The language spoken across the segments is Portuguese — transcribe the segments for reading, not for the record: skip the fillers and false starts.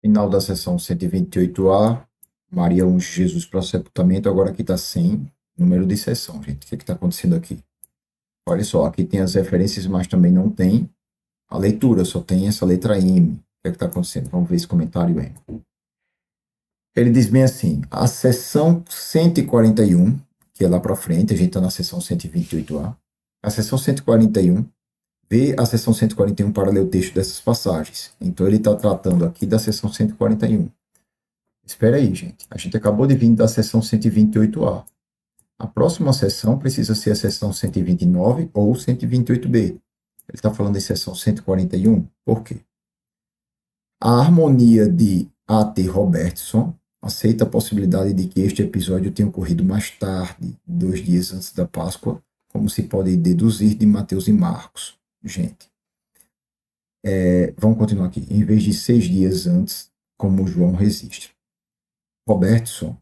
Final da seção 128A, Maria unge Jesus para o sepultamento, agora aqui está sem número de sessão, gente. O que está acontecendo aqui? Olha só, aqui tem as referências, mas também não tem a leitura, só tem essa letra M. O que está acontecendo? Vamos ver esse comentário aí. Ele diz bem assim, a seção 141, que é lá para frente, a gente está na seção 128A, a seção 141 vê a seção 141 para ler o texto dessas passagens. Então ele está tratando aqui da seção 141. Espera aí, gente. A gente acabou de vir da seção 128A. A próxima seção precisa ser a seção 129 ou 128B. Ele está falando de seção 141. Por quê? A harmonia de A.T. Robertson aceita a possibilidade de que este episódio tenha ocorrido mais tarde, 2 dias antes da Páscoa, como se pode deduzir de Mateus e Marcos. Gente, vamos continuar aqui. Em vez de 6 dias antes, como João registra. Robertson,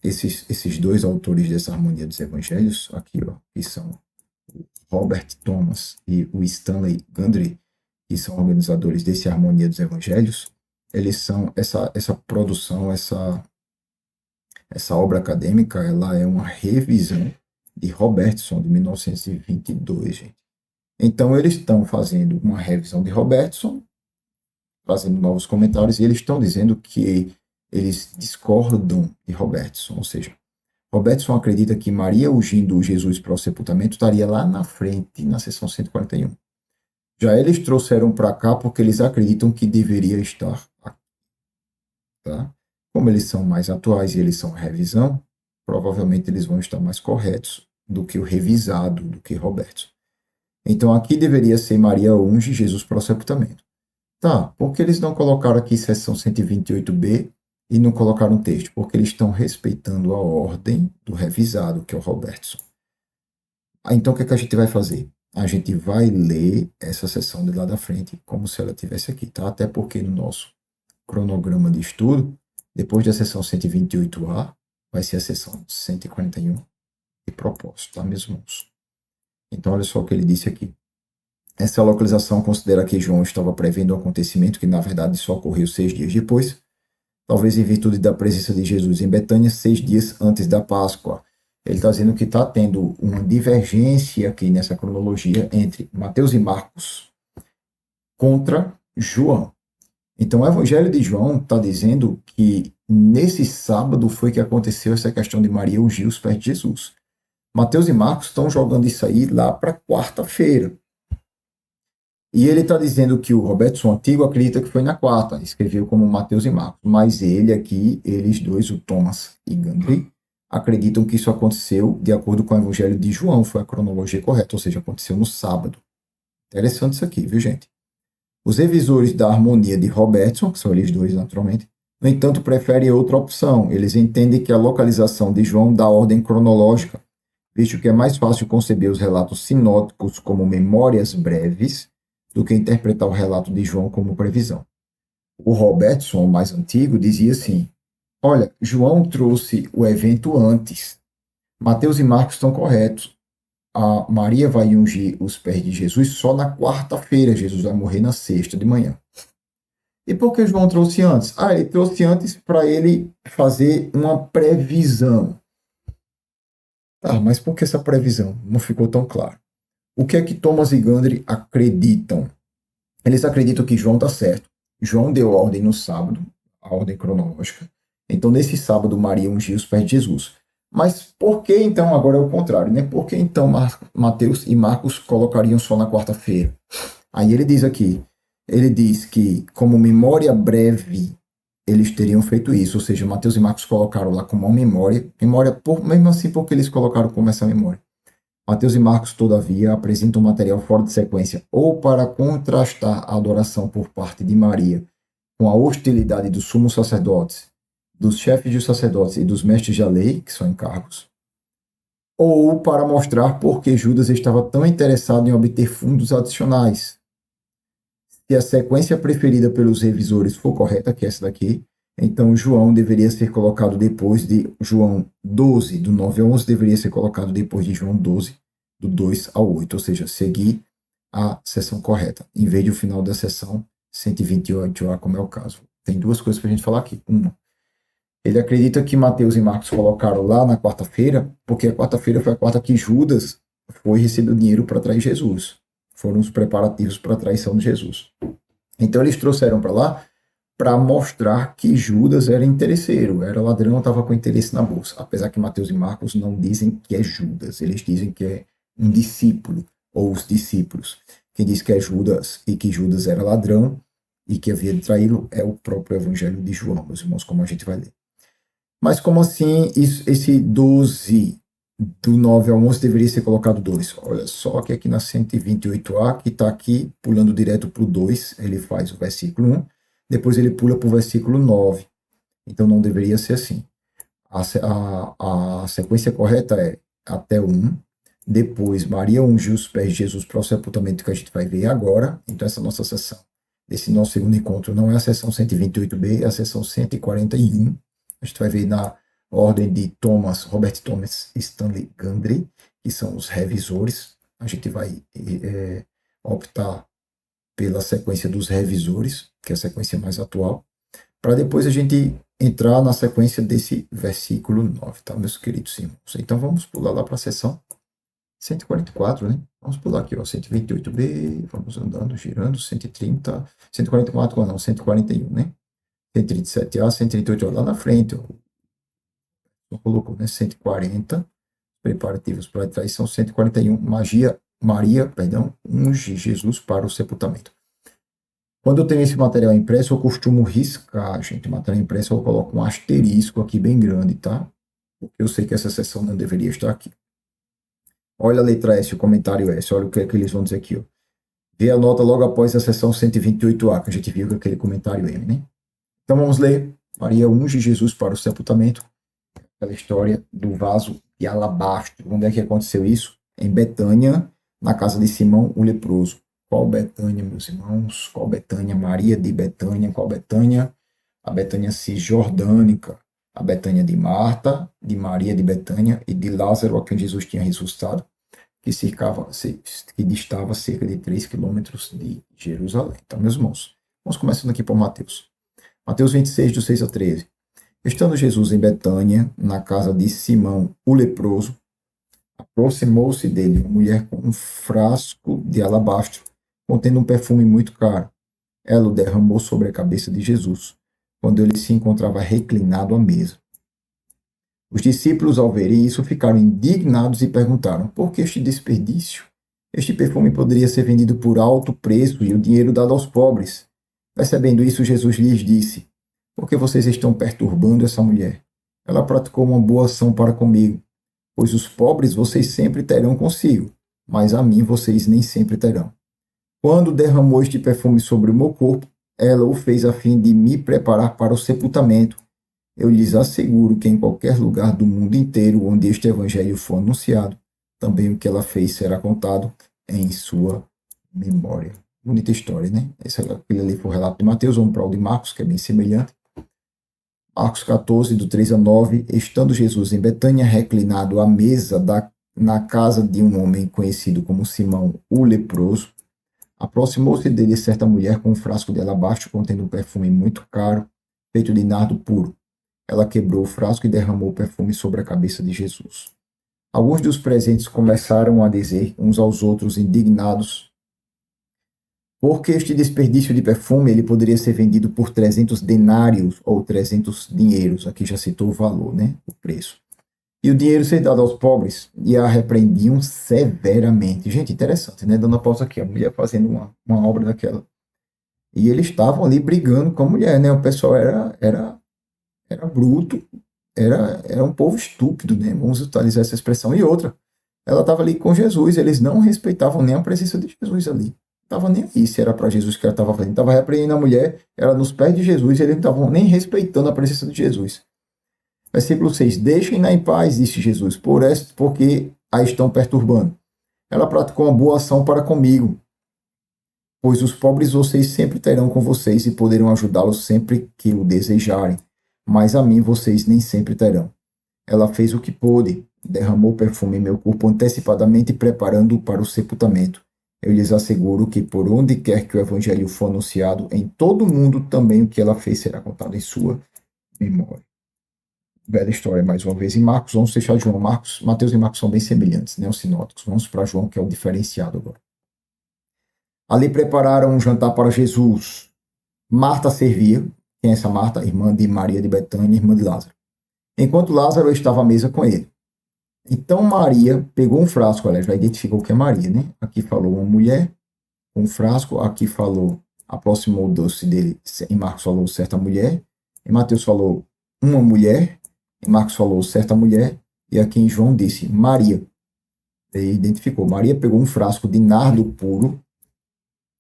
esses dois autores dessa harmonia dos evangelhos, aqui, ó, que são o Robert Thomas e o Stanley Gundry, que são organizadores desse harmonia dos evangelhos, eles são essa produção, essa obra acadêmica, ela é uma revisão de Robertson, de 1922, gente. Então, eles estão fazendo uma revisão de Robertson, fazendo novos comentários, e eles estão dizendo que eles discordam de Robertson, ou seja, Robertson acredita que Maria ungindo Jesus para o sepultamento estaria lá na frente, na seção 141. Já eles trouxeram para cá porque eles acreditam que deveria estar aqui. Tá? Como eles são mais atuais e eles são revisão, provavelmente eles vão estar mais corretos do que o revisado, do que Robertson. Então aqui deveria ser Maria unge Jesus para o sepultamento. Tá, por que eles não colocaram aqui seção 128B e não colocaram um texto? Porque eles estão respeitando a ordem do revisado, que é o Robertson. Então o que a gente vai fazer? A gente vai ler essa seção de lá da frente como se ela estivesse aqui, tá? Até porque no nosso cronograma de estudo, depois da seção 128A, vai ser a seção 141 de propósito, tá, meus irmãos? Então olha só o que ele disse aqui. Essa localização considera que João estava prevendo um acontecimento que, na verdade, só ocorreu 6 dias depois, talvez em virtude da presença de Jesus em Betânia 6 dias antes da Páscoa. Ele está dizendo que está tendo uma divergência aqui nessa cronologia entre Mateus e Marcos contra João. Então, o Evangelho de João está dizendo que nesse sábado foi que aconteceu essa questão de Maria ungir os pés de Jesus. Mateus e Marcos estão jogando isso aí lá para quarta-feira. E ele está dizendo que o Robertson Antigo acredita que foi na quarta, escreveu como Mateus e Marcos, mas ele aqui, eles dois, o Thomas e Gundry, acreditam que isso aconteceu de acordo com o Evangelho de João, foi a cronologia correta, ou seja, aconteceu no sábado. Interessante isso aqui, viu, gente? Os revisores da harmonia de Robertson, que são eles dois, naturalmente, no entanto, preferem outra opção. Eles entendem que a localização de João dá ordem cronológica, visto que é mais fácil conceber os relatos sinóticos como memórias breves do que interpretar o relato de João como previsão. O Robertson, o mais antigo, dizia assim, olha, João trouxe o evento antes. Mateus e Marcos estão corretos. A Maria vai ungir os pés de Jesus só na quarta-feira. Jesus vai morrer na sexta de manhã. E por que João trouxe antes? Ele trouxe antes para ele fazer uma previsão. Mas por que essa previsão? Não ficou tão claro. O que é que Thomas e Gundry acreditam? Eles acreditam que João está certo. João deu ordem no sábado, a ordem cronológica. Então, nesse sábado, Maria ungiu os pés de Jesus. Mas por que então, agora é o contrário, né? Por que então Mateus e Marcos colocariam só na quarta-feira? Aí ele diz aqui, ele diz que como memória breve, eles teriam feito isso, ou seja, Mateus e Marcos colocaram lá como uma memória mesmo assim porque eles colocaram como essa memória. Mateus e Marcos, todavia, apresentam material fora de sequência ou para contrastar a adoração por parte de Maria com a hostilidade dos sumos sacerdotes, dos chefes dos sacerdotes e dos mestres da lei, que são encargos, ou para mostrar por que Judas estava tão interessado em obter fundos adicionais. Se a sequência preferida pelos revisores for correta, que é essa daqui, então João deveria ser colocado depois de João 12, do 9 ao 11, deveria ser colocado depois de João 12, do 2 ao 8, ou seja, seguir a seção correta, em vez de o final da seção 128A, como é o caso. Tem duas coisas para a gente falar aqui. Uma, ele acredita que Mateus e Marcos colocaram lá na quarta-feira, porque a quarta-feira foi a quarta que Judas foi receber o dinheiro para trair Jesus. Foram os preparativos para a traição de Jesus. Então eles trouxeram para lá para mostrar que Judas era interesseiro, era ladrão, estava com interesse na bolsa. Apesar que Mateus e Marcos não dizem que é Judas, eles dizem que é um discípulo, ou os discípulos. Quem diz que é Judas e que Judas era ladrão e que havia de traí-lo é o próprio Evangelho de João, meus irmãos, como a gente vai ler. Mas como assim esse 12 do 9 ao 11 deveria ser colocado 2? Olha só que aqui na 128A, que está aqui pulando direto para o 2, ele faz o versículo 1, depois ele pula para o versículo 9. Então não deveria ser assim. A sequência correta é até o 1, depois Maria ungiu os pés de Jesus para o sepultamento que a gente vai ver agora. Então essa nossa sessão, esse nosso segundo encontro, não é a sessão 128B, é a sessão 141. A gente vai ver na ordem de Robert Thomas e Stanley Gundry, que são os revisores. A gente vai optar pela sequência dos revisores, que é a sequência mais atual, para depois a gente entrar na sequência desse versículo 9, tá, meus queridos irmãos? Então vamos pular lá para a sessão 144, né? Vamos pular aqui, ó, 128B, vamos andando, girando, 130, 144, não, 141, né? 137A, 138, lá na frente, ó, colocou, né, 140, preparativos para a traição, 141, Maria, unge Jesus para o sepultamento. Quando eu tenho esse material impresso, eu costumo riscar, gente, material impresso eu coloco um asterisco aqui bem grande, tá? Porque eu sei que essa seção não deveria estar aqui. Olha a letra S, o comentário S, olha o que é que eles vão dizer aqui, ó. Vê a nota logo após a seção 128A, que a gente viu com aquele comentário M, né? Então vamos ler. Maria unge Jesus para o sepultamento. Aquela história do vaso de alabastro. Onde é que aconteceu isso? Em Betânia, na casa de Simão o leproso. Qual Betânia, meus irmãos? Qual Betânia? Maria de Betânia. Qual Betânia? A Betânia cisjordânica. A Betânia de Marta, de Maria de Betânia e de Lázaro, a quem Jesus tinha ressuscitado, que distava cerca de 3 quilômetros de Jerusalém. Então, meus irmãos, vamos começando aqui por Mateus. Mateus 26, do 6 a 13. Estando Jesus em Betânia, na casa de Simão, o leproso, aproximou-se dele uma mulher com um frasco de alabastro, contendo um perfume muito caro. Ela o derramou sobre a cabeça de Jesus, quando ele se encontrava reclinado à mesa. Os discípulos, ao verem isso, ficaram indignados e perguntaram: por que este desperdício? Este perfume poderia ser vendido por alto preço e o dinheiro dado aos pobres. Percebendo isso, Jesus lhes disse: por que vocês estão perturbando essa mulher? Ela praticou uma boa ação para comigo, pois os pobres vocês sempre terão consigo, mas a mim vocês nem sempre terão. Quando derramou este perfume sobre o meu corpo, ela o fez a fim de me preparar para o sepultamento. Eu lhes asseguro que em qualquer lugar do mundo inteiro onde este evangelho for anunciado, também o que ela fez será contado em sua memória. Bonita história, né? Aquele ali foi o relato de Mateus, vamos para o de Marcos, que é bem semelhante. Marcos 14, do 3 a 9. Estando Jesus em Betânia, reclinado à mesa na casa de um homem conhecido como Simão, o leproso, aproximou-se dele certa mulher com um frasco de alabastro contendo um perfume muito caro, feito de nardo puro. Ela quebrou o frasco e derramou o perfume sobre a cabeça de Jesus. Alguns dos presentes começaram a dizer uns aos outros, indignados, porque este desperdício de perfume ele poderia ser vendido por 300 denários ou 300 dinheiros. Aqui já citou o valor, né? O preço. E o dinheiro ser dado aos pobres, e a repreendiam severamente. Gente, interessante, né? Dando a pausa aqui, a mulher fazendo uma obra daquela. E eles estavam ali brigando com a mulher, né? O pessoal era bruto, era um povo estúpido, né? Vamos utilizar essa expressão. E outra, ela estava ali com Jesus, eles não respeitavam nem a presença de Jesus ali. Estava nem aí se era para Jesus que ela estava fazendo. Estava repreendendo a mulher, ela nos pés de Jesus, e eles não estavam nem respeitando a presença de Jesus. Versículo 6. Deixem-na em paz, disse Jesus, porque a estão perturbando. Ela praticou uma boa ação para comigo, pois os pobres vocês sempre terão com vocês e poderão ajudá-los sempre que o desejarem, mas a mim vocês nem sempre terão. Ela fez o que pôde, derramou perfume em meu corpo antecipadamente, preparando-o para o sepultamento. Eu lhes asseguro que por onde quer que o evangelho for anunciado, em todo o mundo também o que ela fez será contado em sua memória. Velha história, mais uma vez, em Marcos. Vamos fechar João. Mateus e Marcos são bem semelhantes, né, os sinóticos. Vamos para João, que é o diferenciado agora. Ali prepararam um jantar para Jesus. Marta servia. Quem é essa Marta? Irmã de Maria de Betânia, irmã de Lázaro. Enquanto Lázaro estava à mesa com ele. Então Maria pegou um frasco, ela já identificou que é Maria, né? Aqui falou uma mulher, um frasco, aqui falou, aproximou-se dele, em Marcos falou certa mulher, em Mateus falou uma mulher, em Marcos falou certa mulher, e aqui em João disse Maria. Ele identificou. Maria pegou um frasco de nardo puro.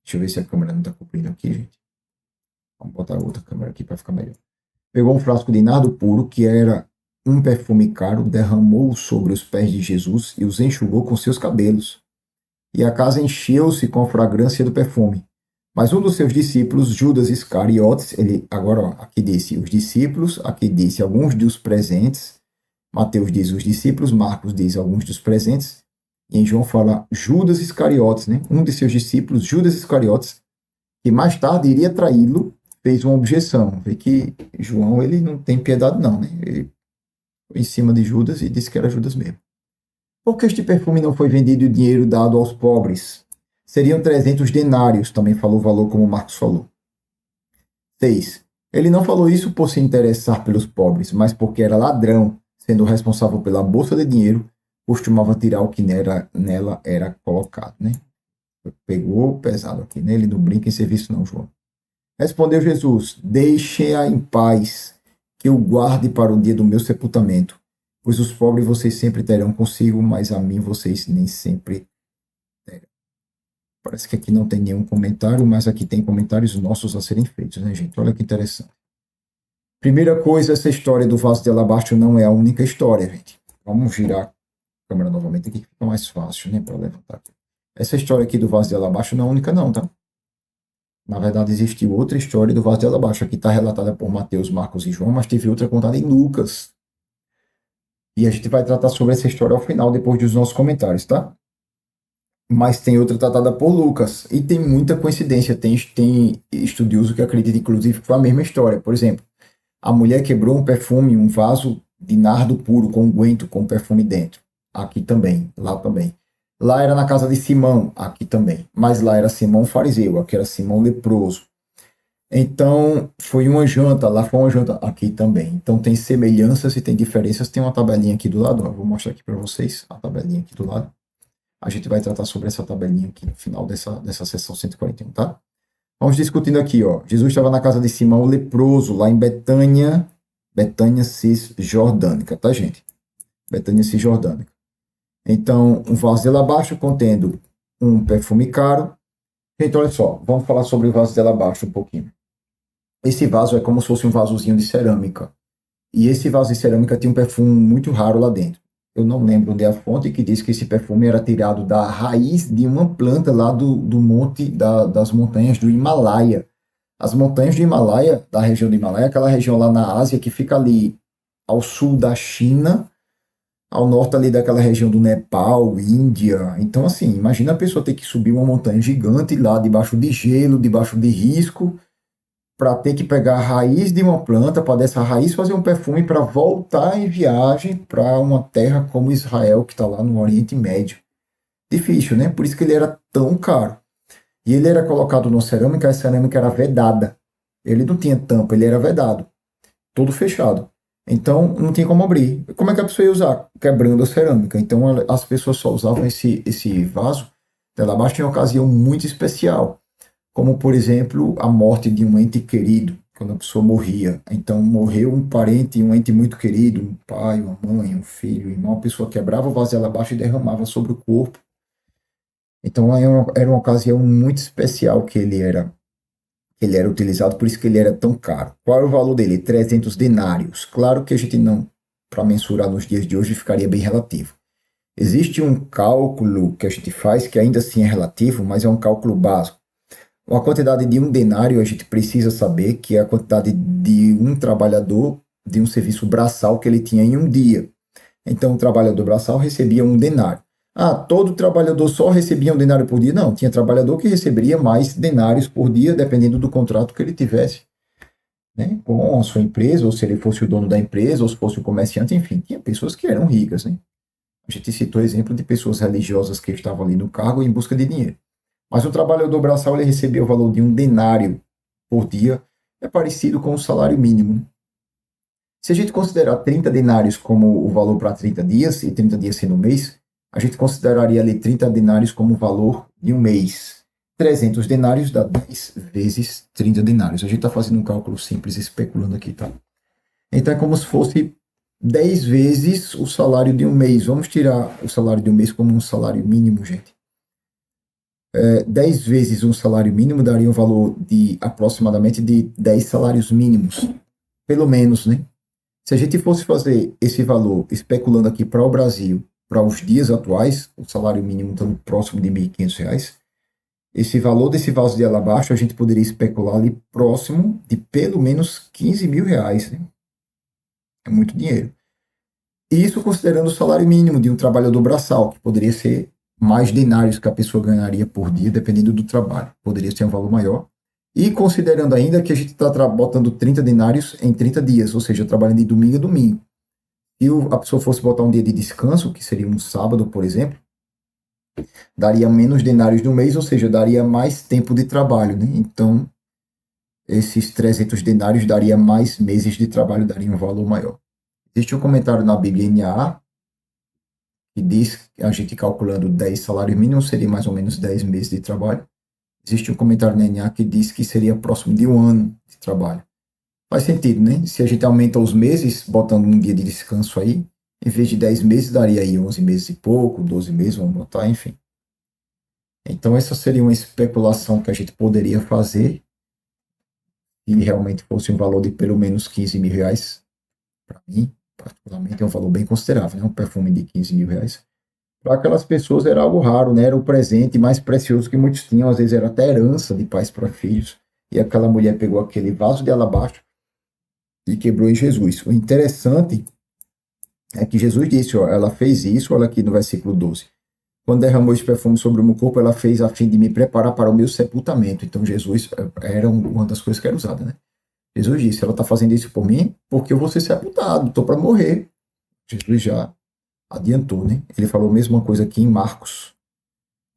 Deixa eu ver se a câmera não está cobrindo aqui, gente. Vamos botar outra câmera aqui para ficar melhor. Pegou um frasco de nardo puro, que era um perfume caro, derramou sobre os pés de Jesus e os enxugou com seus cabelos. E a casa encheu-se com a fragrância do perfume. Mas um dos seus discípulos, Judas Iscariotes, ele agora ó, aqui disse os discípulos, aqui disse alguns dos presentes. Mateus diz os discípulos, Marcos diz alguns dos presentes. E em João fala Judas Iscariotes, né? Um de seus discípulos, Judas Iscariotes, que mais tarde iria traí-lo, fez uma objeção. Vê que João ele não tem piedade não, né? Ele em cima de Judas e disse que era Judas mesmo. Por que este perfume não foi vendido e o dinheiro dado aos pobres? Seriam 300 denários, também falou o valor como Marcos falou. 6. Ele não falou isso por se interessar pelos pobres, mas porque era ladrão, sendo responsável pela bolsa de dinheiro, costumava tirar o que nela era colocado. Né? Pegou pesado aqui, né? Ele não brinca em serviço não, João. Respondeu Jesus, deixe-a em paz, que o guarde para o dia do meu sepultamento, pois os pobres vocês sempre terão consigo, mas a mim vocês nem sempre terão. Parece que aqui não tem nenhum comentário, mas aqui tem comentários nossos a serem feitos, né, gente? Olha que interessante. Primeira coisa, essa história do vaso de alabastro não é a única história, gente. Vamos girar a câmera novamente aqui, que fica mais fácil, né, para levantar aqui. Essa história aqui do vaso de alabastro não é a única não, tá? Na verdade, existiu outra história do vaso de alabastro. Aqui está relatada por Mateus, Marcos e João, mas teve outra contada em Lucas. E a gente vai tratar sobre essa história ao final, depois dos nossos comentários, tá? Mas tem outra tratada por Lucas. E tem muita coincidência. Tem estudioso que acredita, inclusive, que foi a mesma história. Por exemplo, a mulher quebrou um perfume, um vaso de nardo puro, com unguento, com perfume dentro. Aqui também, lá também. Lá era na casa de Simão, aqui também. Mas lá era Simão fariseu, aqui era Simão leproso. Então, foi uma janta, lá foi uma janta, aqui também. Então, tem semelhanças e tem diferenças. Tem uma tabelinha aqui do lado, ó, vou mostrar aqui para vocês, a tabelinha aqui do lado. A gente vai tratar sobre essa tabelinha aqui no final dessa sessão 141, tá? Vamos discutindo aqui, ó. Jesus estava na casa de Simão leproso, lá em Betânia Cisjordânica, tá, gente? Betânia Cisjordânica. Então, um vaso de alabastro contendo um perfume caro. Gente, olha só, vamos falar sobre o vaso de alabastro um pouquinho. Esse vaso é como se fosse um vasozinho de cerâmica. E esse vaso de cerâmica tinha um perfume muito raro lá dentro. Eu não lembro onde é a fonte que diz que esse perfume era tirado da raiz de uma planta lá do monte, das montanhas do Himalaia. As montanhas do Himalaia, da região do Himalaia, aquela região lá na Ásia que fica ali ao sul da China, ao norte ali daquela região do Nepal, Índia. Então, assim, imagina a pessoa ter que subir uma montanha gigante lá, debaixo de gelo, debaixo de risco, para ter que pegar a raiz de uma planta, para dessa raiz fazer um perfume para voltar em viagem para uma terra como Israel, que está lá no Oriente Médio. Difícil, né? Por isso que ele era tão caro. E ele era colocado numa cerâmica, a cerâmica era vedada. Ele não tinha tampa, ele era vedado. Todo fechado. Então, não tinha como abrir. Como é que a pessoa ia usar? Quebrando a cerâmica. Então, as pessoas só usavam esse vaso de alabastro em ocasião muito especial. Como, por exemplo, a morte de um ente querido, quando a pessoa morria. Então, morreu um parente, um ente muito querido, um pai, uma mãe, um filho, um irmão. A pessoa quebrava o vaso de alabastro e derramava sobre o corpo. Então, era uma ocasião muito especial que ele era utilizado, por isso que ele era tão caro. Qual era o valor dele? 300 denários. Claro que a gente não, para mensurar nos dias de hoje, ficaria bem relativo. Existe um cálculo que a gente faz, que ainda assim é relativo, mas é um cálculo básico. A quantidade de um denário, a gente precisa saber que é a quantidade de um trabalhador de um serviço braçal que ele tinha em um dia. Então, o trabalhador braçal recebia um denário. Todo trabalhador só recebia um denário por dia? Não, tinha trabalhador que receberia mais denários por dia, dependendo do contrato que ele tivesse, né, com a sua empresa, ou se ele fosse o dono da empresa, ou se fosse o comerciante, enfim, tinha pessoas que eram ricas, né? A gente citou exemplo de pessoas religiosas que estavam ali no cargo em busca de dinheiro. Mas o trabalhador braçal, ele recebia o valor de um denário por dia, é parecido com o salário mínimo. Se a gente considerar 30 denários como o valor para 30 dias, e 30 dias sendo um mês, a gente consideraria ali 30 denários como o valor de um mês. 300 denários dá 10 vezes 30 denários. A gente está fazendo um cálculo simples, especulando aqui, tá? Então é como se fosse 10 vezes o salário de um mês. Vamos tirar o salário de um mês como um salário mínimo, gente. 10 vezes um salário mínimo daria um valor de aproximadamente de 10 salários mínimos. Pelo menos, né? Se a gente fosse fazer esse valor especulando aqui para o Brasil, para os dias atuais, o salário mínimo está próximo de R$ 1.500, esse valor desse vaso de alabastro a gente poderia especular ali próximo de pelo menos R$ 15.000, né? É muito dinheiro. Isso considerando o salário mínimo de um trabalhador braçal, que poderia ser mais denários que a pessoa ganharia por dia, dependendo do trabalho. Poderia ser um valor maior. E considerando ainda que a gente está botando 30 denários em 30 dias, ou seja, trabalhando de domingo a domingo. E a pessoa fosse botar um dia de descanso, que seria um sábado, por exemplo, daria menos denários no mês, ou seja, daria mais tempo de trabalho, né? Então, esses 300 denários daria mais meses de trabalho, daria um valor maior. Existe um comentário na Bíblia NAA que diz que a gente calculando 10 salários mínimos seria mais ou menos 10 meses de trabalho. Existe um comentário na NAA que diz que seria próximo de 1 ano de trabalho. Faz sentido, né? Se a gente aumenta os meses, botando um dia de descanso aí, em vez de 10 meses, daria aí 11 meses e pouco, 12 meses, vamos botar, enfim. Então, essa seria uma especulação que a gente poderia fazer se realmente fosse um valor de pelo menos R$ 15.000. Para mim, particularmente, é um valor bem considerável, né? Um perfume de R$ 15.000. Para aquelas pessoas era algo raro, né? Era o presente mais precioso que muitos tinham, às vezes era até herança de pais para filhos. E aquela mulher pegou aquele vaso de alabastro e quebrou em Jesus. O interessante é que Jesus disse, ó, ela fez isso, olha aqui no versículo 12. Quando derramou esse perfume sobre o meu corpo, ela fez a fim de me preparar para o meu sepultamento. Então Jesus era uma das coisas que era usada, né? Jesus disse, ela está fazendo isso por mim porque eu vou ser sepultado, estou para morrer. Jesus já adiantou, né? Ele falou a mesma coisa aqui em Marcos.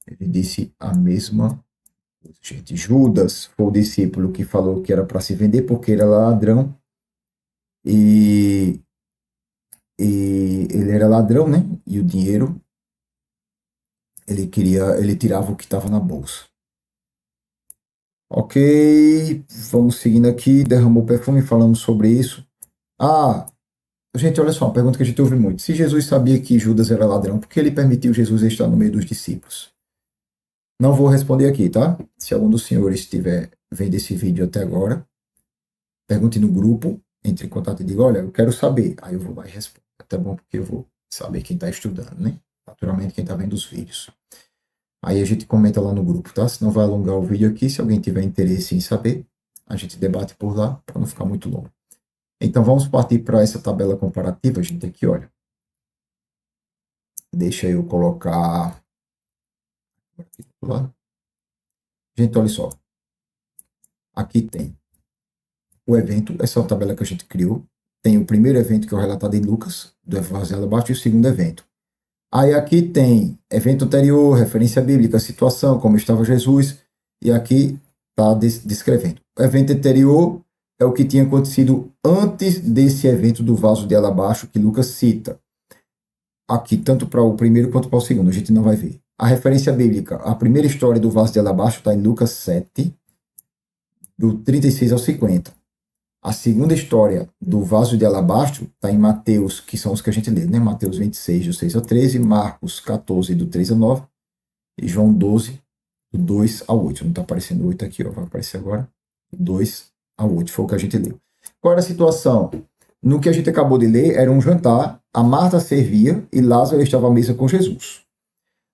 Ele disse a mesma coisa. Gente, Judas foi o discípulo que falou que era para se vender porque era ladrão e ele era ladrão, né? E o dinheiro ele tirava o que estava na bolsa. Ok, vamos seguindo aqui. Derramou perfume, falamos sobre isso. Gente, olha só, uma pergunta que a gente ouve muito. Se Jesus sabia que Judas era ladrão, por que ele permitiu Jesus estar no meio dos discípulos? Não vou responder aqui, tá? Se algum dos senhores estiver vendo esse vídeo até agora, pergunte no grupo, entre em contato e diga, olha, eu quero saber. Aí eu vou lá e respondo. Até bom porque eu vou saber quem está estudando, né? Naturalmente quem está vendo os vídeos. Aí a gente comenta lá no grupo, tá? Senão vai alongar o vídeo aqui. Se alguém tiver interesse em saber, a gente debate por lá, para não ficar muito longo. Então vamos partir para essa tabela comparativa, gente, aqui, olha. Deixa eu colocar... Gente, olha só. Aqui tem o evento, essa é a tabela que a gente criou. Tem o primeiro evento que é o relatado em Lucas, do Evangelho abaixo, e o segundo evento. Aí aqui tem evento anterior, referência bíblica, situação, como estava Jesus, e aqui está descrevendo. O evento anterior é o que tinha acontecido antes desse evento do vaso de alabastro que Lucas cita. Aqui, tanto para o primeiro quanto para o segundo, a gente não vai ver. A referência bíblica, a primeira história do vaso de alabastro está em Lucas 7, do 36 ao 50. A segunda história do vaso de alabastro está em Mateus, que são os que a gente lê, né? Mateus 26, do 6 ao 13, Marcos 14, do 3 ao 9, e João 12, do 2 ao 8. Não está aparecendo 8 aqui, ó, vai aparecer agora. 2 ao 8 foi o que a gente leu. Qual era a situação? No que a gente acabou de ler, era um jantar, a Marta servia e Lázaro estava à mesa com Jesus.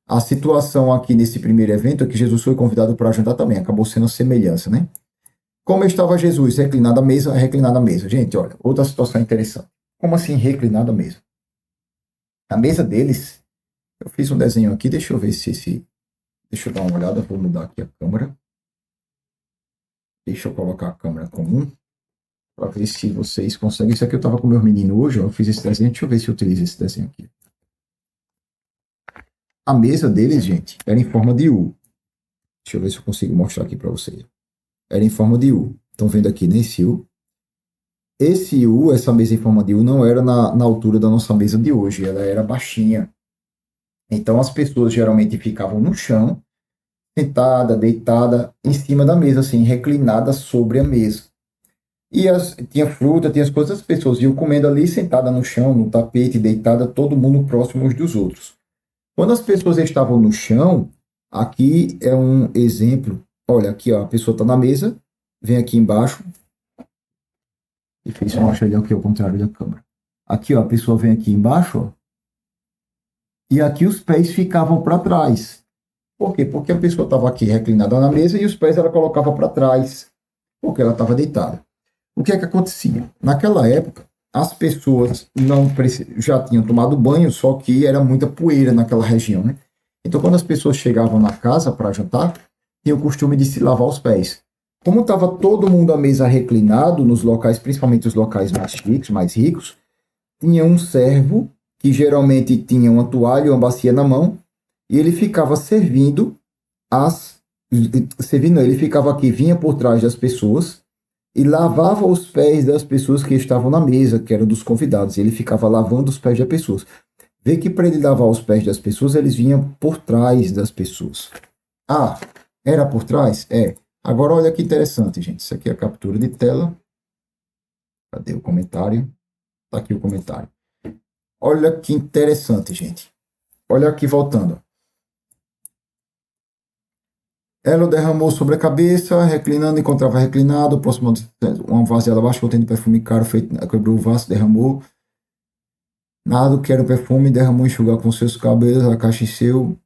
A situação aqui nesse primeiro evento é que Jesus foi convidado para jantar também, acabou sendo a semelhança, né? Como estava Jesus? Reclinado à mesa, reclinado à mesa. Gente, olha, outra situação interessante. Como assim reclinado à mesa? A mesa deles Eu fiz um desenho aqui, deixa eu ver se esse... Deixa eu dar uma olhada, vou mudar aqui a câmera. Deixa eu colocar a câmera comum, para ver se vocês conseguem. Isso aqui eu estava com meu menino hoje, ó, eu fiz esse desenho, deixa eu ver se eu utilizo esse desenho aqui. A mesa deles, gente, era em forma de U. Deixa eu ver se eu consigo mostrar aqui para vocês. Era em forma de U. Estão vendo aqui nesse U? Esse U, essa mesa em forma de U, não era na altura da nossa mesa de hoje, ela era baixinha. Então as pessoas geralmente ficavam no chão, sentada, deitada, em cima da mesa, assim, reclinada sobre a mesa. E tinha fruta, tinha as coisas, as pessoas iam comendo ali, sentada no chão, no tapete, deitada, todo mundo próximo uns dos outros. Quando as pessoas estavam no chão, aqui é um exemplo. Olha, aqui ó, a pessoa está na mesa, vem aqui embaixo. Difícil mostrar ele aqui ao contrário da câmera. Aqui ó, a pessoa vem aqui embaixo, ó, e aqui os pés ficavam para trás. Por quê? Porque a pessoa estava aqui reclinada na mesa e os pés ela colocava para trás, porque ela estava deitada. O que é que acontecia? Naquela época, as pessoas não já tinham tomado banho, só que era muita poeira naquela região, né? Então, quando as pessoas chegavam na casa para jantar, tinham o costume de se lavar os pés. Como estava todo mundo à mesa reclinado, nos locais, principalmente os locais mais ricos, tinha um servo que geralmente tinha uma toalha ou uma bacia na mão, e ele ficava servindo ele ficava aqui, vinha por trás das pessoas, e lavava os pés das pessoas que estavam na mesa, que eram dos convidados. Ele ficava lavando os pés das pessoas. Vê que para ele lavar os pés das pessoas, eles vinham por trás das pessoas. Ah, era por trás? É. Agora olha que interessante, gente. Isso aqui é a captura de tela. Cadê o comentário? Tá aqui o comentário. Olha que interessante, gente. Olha aqui voltando. Ela o derramou sobre a cabeça, reclinando, encontrava reclinado, próximo de uma vasilha abaixo, contendo perfume caro, feito, quebrou o vaso, derramou. Nada que era o perfume, derramou enxugar com seus cabelos, a caixa encheu.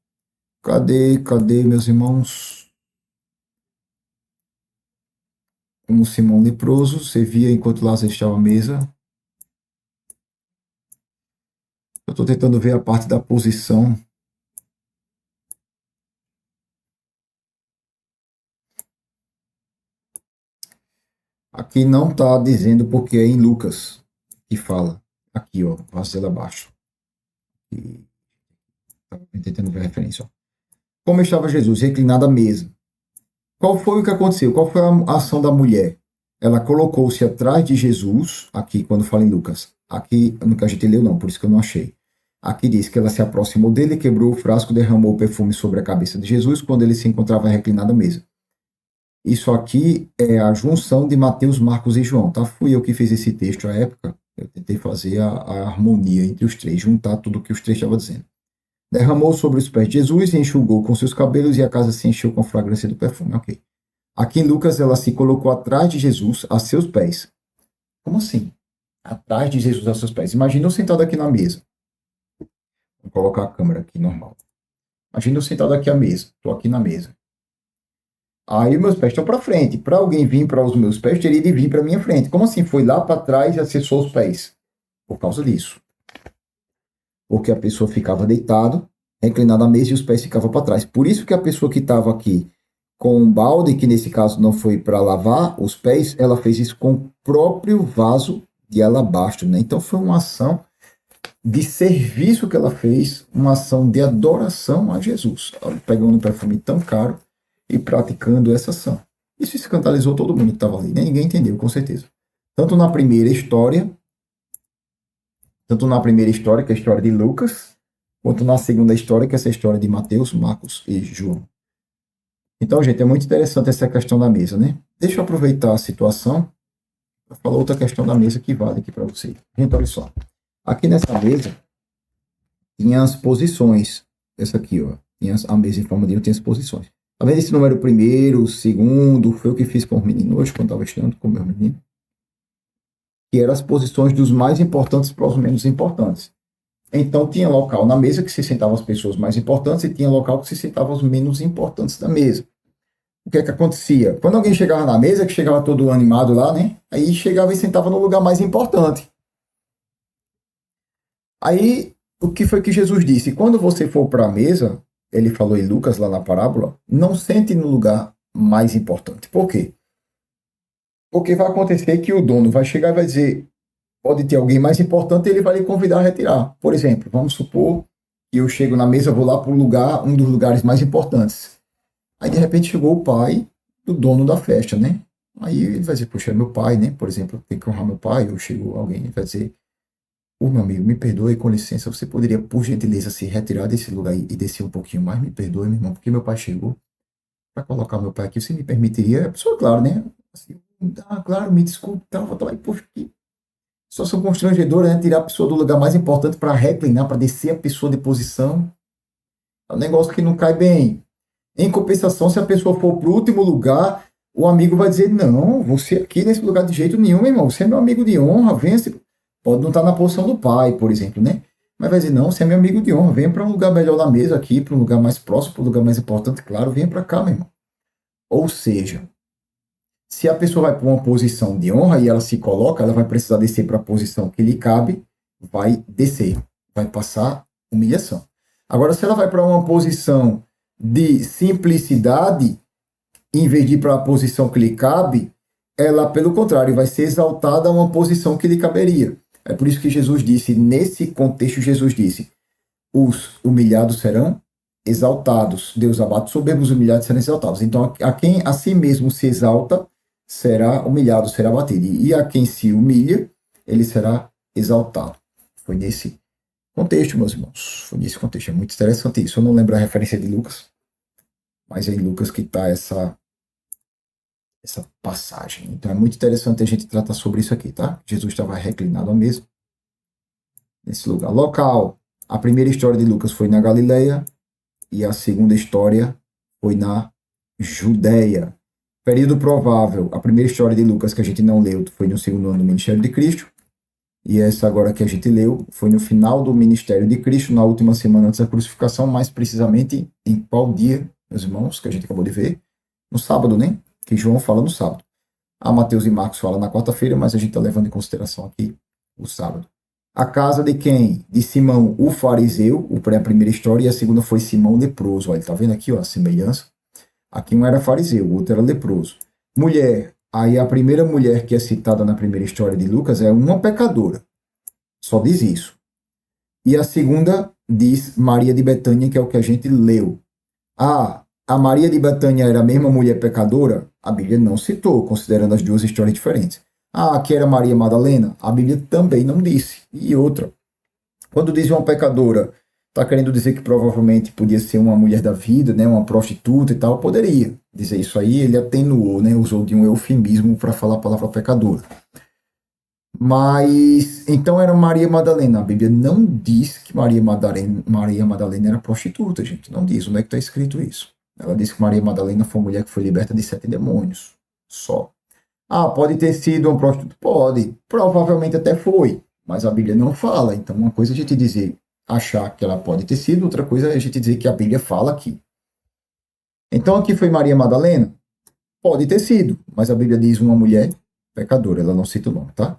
Cadê, meus irmãos? Como Simão leproso, servia enquanto Lázaro estava à mesa. Eu estou tentando ver a parte da posição. Aqui não está dizendo porque é em Lucas que fala. Aqui, ó, vasilha abaixo. Estava tentando ver a referência. Ó. Como estava Jesus reclinado à mesa. Qual foi o que aconteceu? Qual foi a ação da mulher? Ela colocou-se atrás de Jesus, aqui quando fala em Lucas. Aqui, no que a gente leu não, por isso que eu não achei. Aqui diz que ela se aproximou dele, quebrou o frasco, derramou o perfume sobre a cabeça de Jesus quando ele se encontrava reclinado à mesa. Isso aqui é a junção de Mateus, Marcos e João, tá? Fui eu que fiz esse texto à época. Eu tentei fazer a harmonia entre os três, juntar tudo o que os três estavam dizendo. Derramou sobre os pés de Jesus e enxugou com seus cabelos e a casa se encheu com a fragrância do perfume. Ok. Aqui em Lucas, ela se colocou atrás de Jesus, a seus pés. Como assim? Atrás de Jesus, a seus pés. Imagina eu sentado aqui na mesa. Vou colocar a câmera aqui, normal. Imagina eu sentado aqui à mesa. Estou aqui na mesa. Aí meus pés estão para frente. Para alguém vir para os meus pés, teria de vir para minha frente. Como assim? Foi lá para trás e acessou os pés. Por causa disso. Porque a pessoa ficava deitado, reclinada à mesa e os pés ficavam para trás. Por isso que a pessoa que estava aqui com um balde, que nesse caso não foi para lavar os pés, ela fez isso com o próprio vaso de alabastro, né? Então foi uma ação de serviço que ela fez, uma ação de adoração a Jesus, pegando um perfume tão caro e praticando essa ação. Isso escandalizou todo mundo que estava ali, né? Ninguém entendeu, com certeza. Tanto na primeira história, que é a história de Lucas, quanto na segunda história, que é essa história de Mateus, Marcos e João. Então, gente, é muito interessante essa questão da mesa, né? Deixa eu aproveitar a situação para falar outra questão da mesa que vale aqui para vocês. Gente, olha só. Aqui nessa mesa tinha as posições. Essa aqui, ó. Tinha a mesa em forma de tinha as posições. Tá vendo esse número primeiro, segundo? Foi o que fiz com os meninos hoje, quando estava estudando com o meu menino. Que eram as posições dos mais importantes para os menos importantes. Então, tinha local na mesa que se sentavam as pessoas mais importantes e tinha local que se sentavam os menos importantes da mesa. O que é que acontecia? Quando alguém chegava na mesa, que chegava todo animado lá, né? Aí chegava e sentava no lugar mais importante. Aí O que foi que Jesus disse? Quando você for para a mesa, ele falou em Lucas, lá na parábola, não sente no lugar mais importante. Por quê? Porque vai acontecer que o dono vai chegar e vai dizer, pode ter alguém mais importante e ele vai lhe convidar a retirar. Por exemplo, vamos supor que eu chego na mesa, vou lá para um dos lugares mais importantes. Aí, de repente, chegou o pai do dono da festa, né? Aí ele vai dizer, poxa, é meu pai, né? Por exemplo, tem que honrar meu pai. Ou chegou alguém e vai dizer, ô meu amigo, me perdoe, com licença, você poderia, por gentileza, se retirar desse lugar e descer um pouquinho mais? Me perdoe, meu irmão, porque meu pai chegou para colocar meu pai aqui. Você me permitiria? A pessoa, claro, né? Assim, claro, me desculpe, tal, tal. Aí, poxa, que situação constrangedora, né? Tirar a pessoa do lugar mais importante para reclinar, para descer a pessoa de posição. É um negócio que não cai bem. Em compensação, se a pessoa for para o último lugar, o amigo vai dizer, não, você aqui nesse lugar de jeito nenhum, meu irmão, você é meu amigo de honra, venha. Pode não estar na posição do pai, por exemplo, né? Mas vai dizer, não, você é meu amigo de honra, venha para um lugar melhor na mesa aqui, para um lugar mais próximo, para um lugar mais importante, claro, venha para cá, meu irmão. Ou seja, se a pessoa vai para uma posição de honra e ela se coloca, ela vai precisar descer para a posição que lhe cabe, vai descer, vai passar humilhação. Agora, se ela vai para uma posição de simplicidade, em vez de ir para a posição que lhe cabe, ela, pelo contrário, vai ser exaltada a uma posição que lhe caberia. É por isso que Jesus disse, nesse contexto, Jesus disse, os humilhados serão exaltados. Deus abate soberbos, os humilhados serão exaltados. Então, a quem a si mesmo se exalta, será humilhado, será abatido. E a quem se humilha, ele será exaltado. Foi nesse contexto, meus irmãos. Foi nesse contexto. É muito interessante isso. Eu não lembro a referência de Lucas, mas é em Lucas que está essa passagem. Então é muito interessante a gente tratar sobre isso aqui, tá? Jesus estava reclinado à mesa, nesse lugar. Local. A primeira história de Lucas foi na Galileia e a segunda história foi na Judéia. Período provável. A primeira história de Lucas que a gente não leu foi no segundo ano do ministério de Cristo. E essa agora que a gente leu foi no final do ministério de Cristo, na última semana antes da crucificação, mais precisamente em qual dia, meus irmãos, que a gente acabou de ver? No sábado, né? Que João fala no sábado. Mateus e Marcos falam na quarta-feira, mas a gente está levando em consideração aqui o sábado. A casa de quem? De Simão, o fariseu, a primeira história, e a segunda foi Simão leproso. Olha, tá vendo aqui ó, a semelhança? Aqui um era fariseu, o outro era leproso. Mulher, aí a primeira mulher que é citada na primeira história de Lucas é uma pecadora. Só diz isso. E a segunda diz Maria de Betânia, que é o que a gente leu. A Maria de Betânia era a mesma mulher pecadora? A Bíblia não citou, considerando as duas histórias diferentes. Aqui era Maria Madalena? A Bíblia também não disse. E outra, quando diz uma pecadora, está querendo dizer que provavelmente podia ser uma mulher da vida, né, uma prostituta e tal? Poderia dizer isso aí, ele atenuou, né, usou de um eufemismo para falar a palavra pecadora. Mas, então era Maria Madalena. A Bíblia não diz que Maria Madalena era prostituta, gente. Não diz. Onde é que está escrito isso? Ela diz que Maria Madalena foi uma mulher que foi liberta de 7 demônios. Só. Pode ter sido uma prostituta? Pode. Provavelmente até foi. Mas a Bíblia não fala. Então, uma coisa é a gente dizer, achar que ela pode ter sido, outra coisa é a gente dizer que a Bíblia fala aqui. Então, aqui foi Maria Madalena? Pode ter sido. Mas a Bíblia diz uma mulher pecadora. Ela não cita o nome, tá?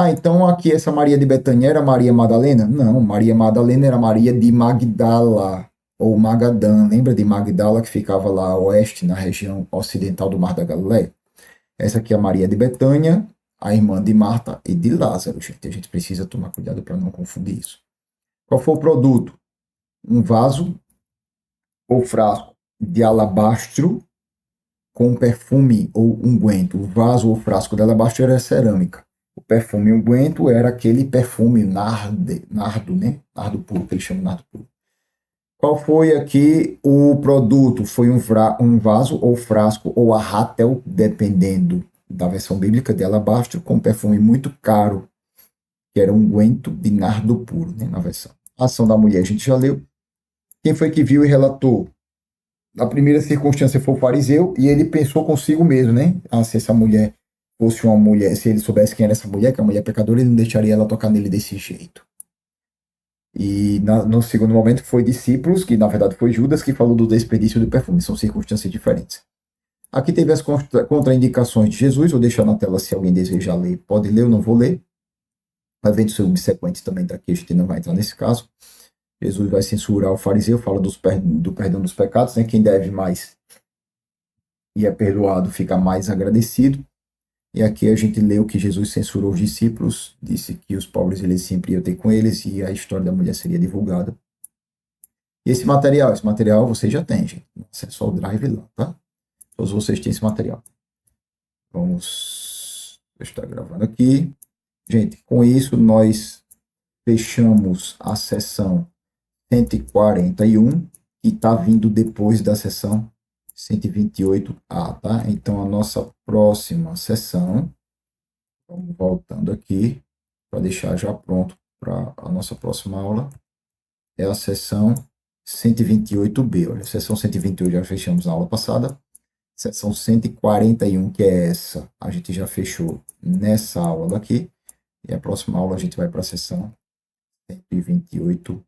Então aqui essa Maria de Betânia era Maria Madalena? Não, Maria Madalena era Maria de Magdala, ou Magadã. Lembra de Magdala, que ficava lá a oeste, na região ocidental do Mar da Galileia? Essa aqui é a Maria de Betânia, a irmã de Marta e de Lázaro, gente. A gente precisa tomar cuidado para não confundir isso. Qual foi o produto? Um vaso ou frasco de alabastro com perfume ou unguento. O vaso ou frasco de alabastro era cerâmica. O perfume unguento era aquele perfume nardo, né? Nardo puro, que eles chamam de nardo puro. Qual foi aqui o produto? Foi um vaso ou frasco ou arrátel, dependendo da versão bíblica, de alabastro, com perfume muito caro, que era unguento de nardo puro, né? Na versão. A ação da mulher a gente já leu. Quem foi que viu e relatou? A primeira circunstância foi o fariseu, e ele pensou consigo mesmo, né? Se essa mulher fosse uma mulher, se ele soubesse quem era essa mulher, que é a mulher pecadora, ele não deixaria ela tocar nele desse jeito. E no segundo momento foi discípulos, que na verdade foi Judas, que falou do desperdício do perfume. São circunstâncias diferentes. Aqui teve as contraindicações de Jesus. Vou deixar na tela se alguém desejar ler. Pode ler, eu não vou ler. O evento subsequente também daqui, a gente não vai entrar nesse caso. Jesus vai censurar o fariseu, fala do perdão dos pecados, né? Quem deve mais e é perdoado fica mais agradecido. E aqui a gente leu que Jesus censurou os discípulos, disse que os pobres ele sempre ia ter com eles e a história da mulher seria divulgada. E esse material vocês já têm, gente. Acesso ao Drive lá, tá? Todos vocês têm esse material. Vamos estar gravando aqui. Gente, com isso nós fechamos a sessão 141, que está vindo depois da sessão 128A, tá? Então, a nossa próxima sessão, vamos voltando aqui, para deixar já pronto para a nossa próxima aula, é a sessão 128B. Olha, a sessão 128 já fechamos na aula passada, sessão 141, que é essa, a gente já fechou nessa aula daqui, e a próxima aula a gente vai para a sessão 128